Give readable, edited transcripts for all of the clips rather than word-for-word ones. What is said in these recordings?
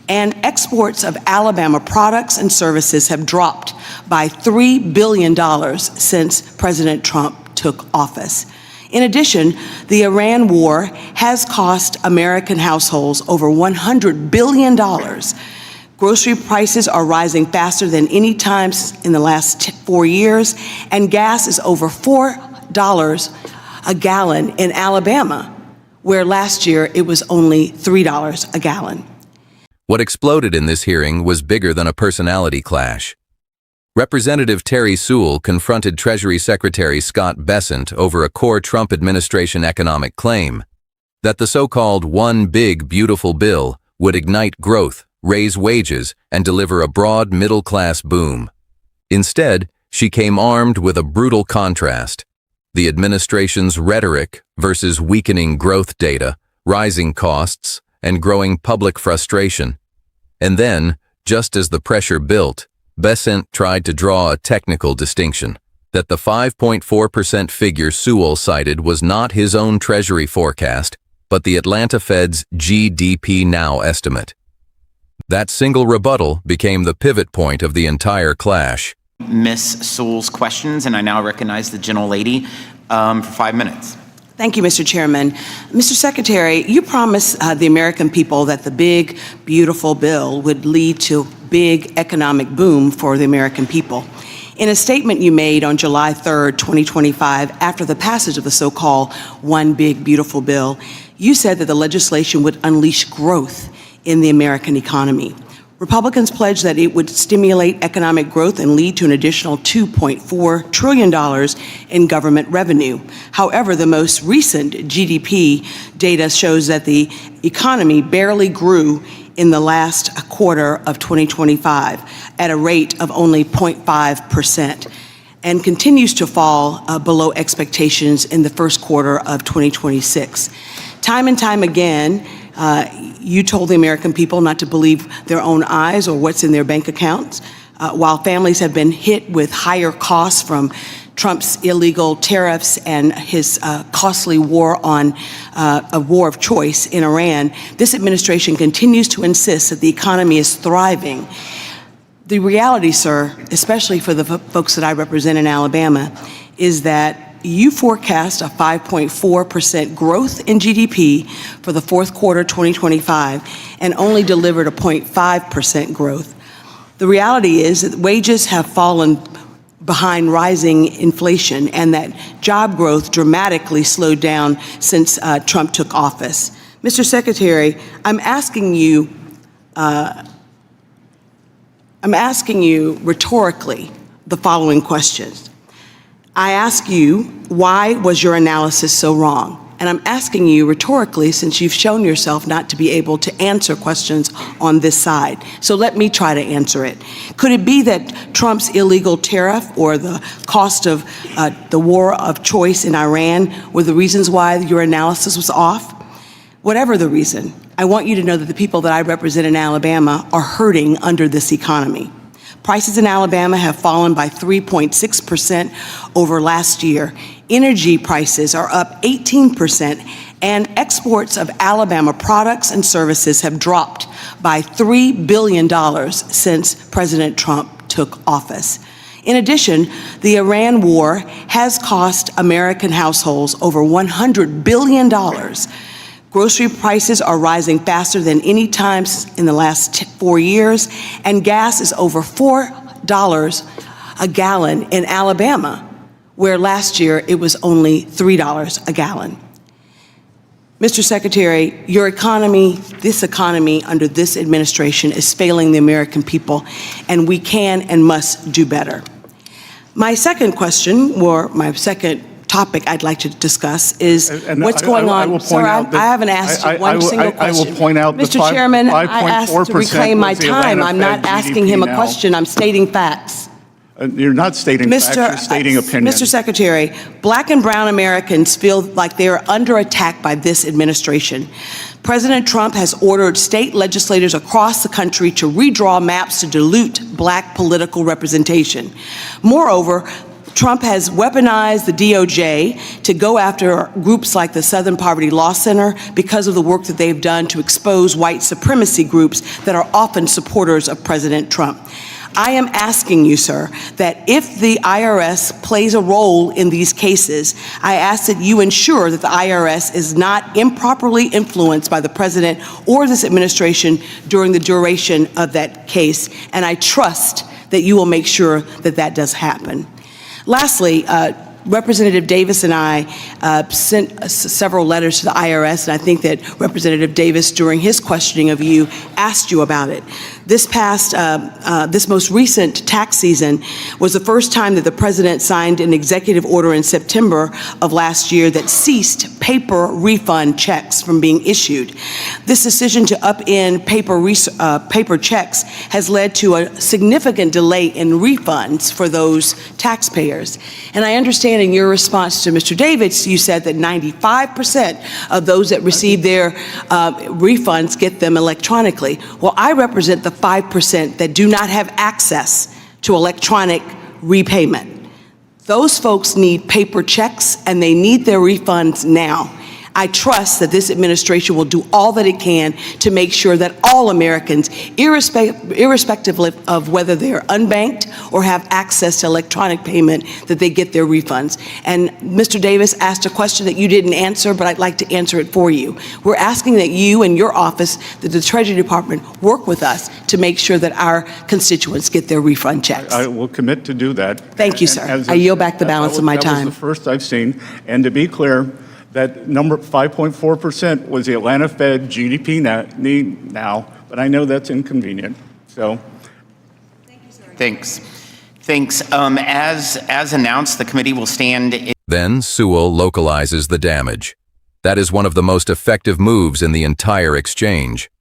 and exports of Alabama products and services have dropped by $3 billion since President Trump took office. In addition, the Iran war has cost American households over $100 billion. Grocery prices are rising faster than any time in the last 4 years, and gas is over $4 a gallon in Alabama, where last year it was only $3 a gallon. What exploded in this hearing was bigger than a personality clash. Representative Terri Sewell confronted Treasury Secretary Scott Bessent over a core Trump administration economic claim that the so-called One Big Beautiful Bill would ignite growth, raise wages, and deliver a broad middle-class boom. Instead, she came armed with a brutal contrast: the administration's rhetoric versus weakening growth data, rising costs, and growing public frustration. And then, just as the pressure built, Bessent tried to draw a technical distinction that the 5.4% figure Sewell cited was not his own Treasury forecast, but the Atlanta Fed's GDP Now estimate. That single rebuttal became the pivot point of the entire clash. Ms. Sewell's questions, and I now recognize the gentlelady for 5 minutes. Thank you, Mr. Chairman. Mr. Secretary, you promised the American people that the big, beautiful bill would lead to big economic boom for the American people. In a statement you made on July 3rd, 2025, after the passage of the so-called One Big Beautiful Bill, you said that the legislation would unleash growth in the American economy. Republicans pledged that it would stimulate economic growth and lead to an additional $2.4 trillion in government revenue. However, the most recent GDP data shows that the economy barely grew in the last quarter of 2025 at a rate of only 0.5% and continues to fall below expectations in the first quarter of 2026. Time and time again, you told the American people not to believe their own eyes or what's in their bank accounts, while families have been hit with higher costs from Trump's illegal tariffs and his costly war on a war of choice in Iran. This administration continues to insist that the economy is thriving. The reality, sir, especially for the folks that I represent in Alabama, is that you forecast a 5.4% growth in GDP for the fourth quarter 2025 and only delivered a 0.5% growth. The reality is that wages have fallen behind rising inflation and that job growth dramatically slowed down since Trump took office. Mr. Secretary, I'm asking you rhetorically the following questions. I ask you, why was your analysis so wrong? And I'm asking you rhetorically, since you've shown yourself not to be able to answer questions on this side. So let me try to answer it. Could it be that Trump's illegal tariff or the cost of the war of choice in Iran were the reasons why your analysis was off? Whatever the reason, I want you to know that the people that I represent in Alabama are hurting under this economy. Prices in Alabama have fallen by 3.6% over last year. Energy prices are up 18%, and exports of Alabama products and services have dropped by $3 billion since President Trump took office. In addition, the Iran war has cost American households over $100 billion. Grocery prices are rising faster than any time in the last 4 years, and gas is over $4 a gallon in Alabama, where last year it was only $3 a gallon. Mr. Secretary, your economy, this economy under this administration is failing the American people, and we can and must do better. My second question, or my second topic I'd like to discuss is what's going on. Sir, I haven't asked you one single question. I will point out Mr. Chairman, I asked to reclaim my time. I'm not asking him a question. I'm stating facts. You're not stating facts, you're stating opinion. Mr. Secretary, Black and brown Americans feel like they are under attack by this administration. President Trump has ordered state legislators across the country to redraw maps to dilute Black political representation. Moreover, Trump has weaponized the DOJ to go after groups like the Southern Poverty Law Center because of the work that they've done to expose white supremacy groups that are often supporters of President Trump. I am asking you, sir, that if the IRS plays a role in these cases, I ask that you ensure that the IRS is not improperly influenced by the president or this administration during the duration of that case, and I trust that you will make sure that that does happen. Lastly, Representative Davis and I sent several letters to the IRS, and I think that Representative Davis, during his questioning of you, asked you about it. This most recent tax season was the first time that the president signed an executive order in September of last year that ceased paper refund checks from being issued. This decision to upend paper checks has led to a significant delay in refunds for those taxpayers. And I understand in your response to Mr. Davis, you said that 95% of those that receive their refunds get them electronically. Well, I represent the 5% that do not have access to electronic repayment. Those folks need paper checks and they need their refunds now. I trust that this administration will do all that it can to make sure that all Americans, irrespective of whether they're unbanked or have access to electronic payment, that they get their refunds. And Mr. Davis asked a question that you didn't answer, but I'd like to answer it for you. We're asking that you and your office, that the Treasury Department, work with us to make sure that our constituents get their refund checks. I will commit to do that. Thank you, sir. I yield back the balance of my time. That was the first I've seen. And to be clear, that number 5.4% was the Atlanta Fed GDP need now, but I know that's inconvenient. So, thank you, sir. Thanks. As announced, the committee will stand. Then Sewell localizes the damage. That is one of the most effective moves in the entire exchange.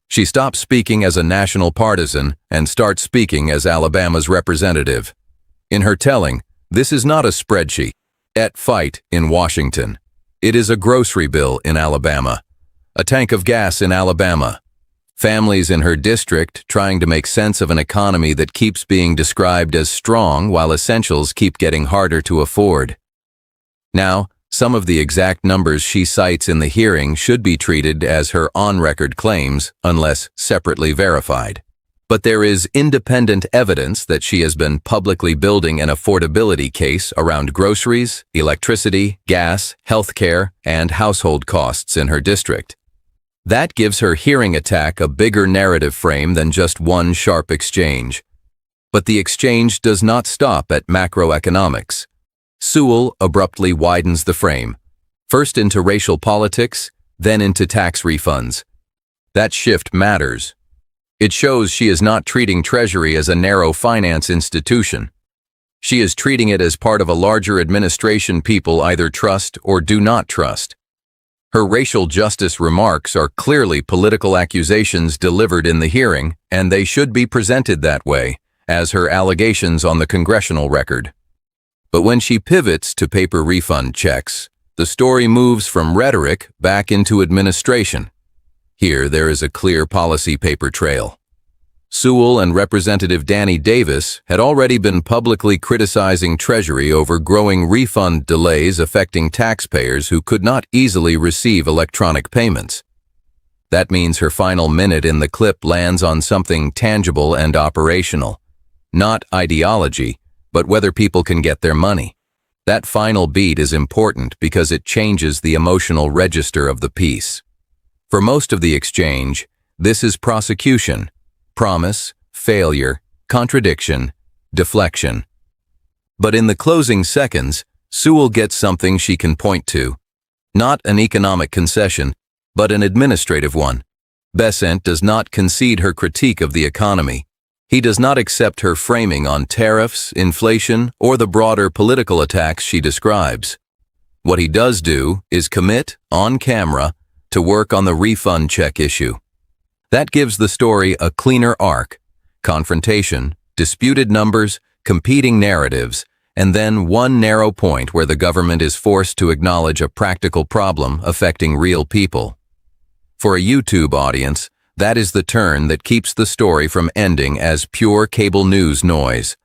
She stops speaking as a national partisan and starts speaking as Alabama's representative. In her telling, this is not a spreadsheet fight in Washington. It is a grocery bill in Alabama, a tank of gas in Alabama, families in her district trying to make sense of an economy that keeps being described as strong while essentials keep getting harder to afford. Now, some of the exact numbers she cites in the hearing should be treated as her on-record claims unless separately verified. But there is independent evidence that she has been publicly building an affordability case around groceries, electricity, gas, healthcare, and household costs in her district. That gives her hearing attack a bigger narrative frame than just one sharp exchange. But the exchange does not stop at macroeconomics. Sewell abruptly widens the frame, first into racial politics, then into tax refunds. That shift matters. It shows she is not treating Treasury as a narrow finance institution. She is treating it as part of a larger administration people either trust or do not trust. Her racial justice remarks are clearly political accusations delivered in the hearing, and they should be presented that way, as her allegations on the congressional record. But when she pivots to paper refund checks, the story moves from rhetoric back into administration. Here, there is a clear policy paper trail. Sewell and Representative Danny Davis had already been publicly criticizing Treasury over growing refund delays affecting taxpayers who could not easily receive electronic payments. That means her final minute in the clip lands on something tangible and operational. Not ideology, but whether people can get their money. That final beat is important because it changes the emotional register of the piece. For most of the exchange, this is prosecution, promise, failure, contradiction, deflection. But in the closing seconds, Sewell gets something she can point to. Not an economic concession, but an administrative one. Bessent does not concede her critique of the economy. He does not accept her framing on tariffs, inflation, or the broader political attacks she describes. What he does do is commit, on camera, to work on the refund check issue. That gives the story a cleaner arc: confrontation, disputed numbers, competing narratives, and then one narrow point where the government is forced to acknowledge a practical problem affecting real people. For a YouTube audience, that is the turn that keeps the story from ending as pure cable news noise.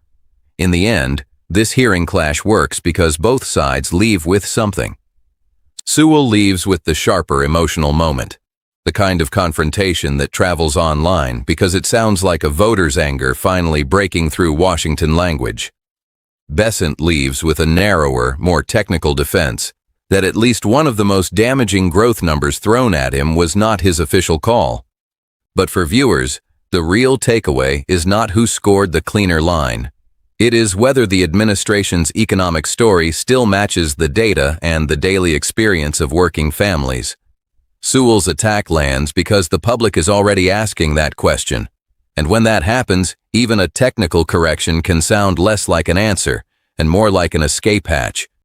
In the end, This hearing clash works because both sides leave with something. Sewell leaves with the sharper emotional moment, the kind of confrontation that travels online because it sounds like a voter's anger finally breaking through Washington language. Bessent leaves with a narrower, more technical defense that at least one of the most damaging growth numbers thrown at him was not his official call. But for viewers, the real takeaway is not who scored the cleaner line. It is whether the administration's economic story still matches the data and the daily experience of working families. Sewell's attack lands because the public is already asking that question. And when that happens, even a technical correction can sound less like an answer and more like an escape hatch,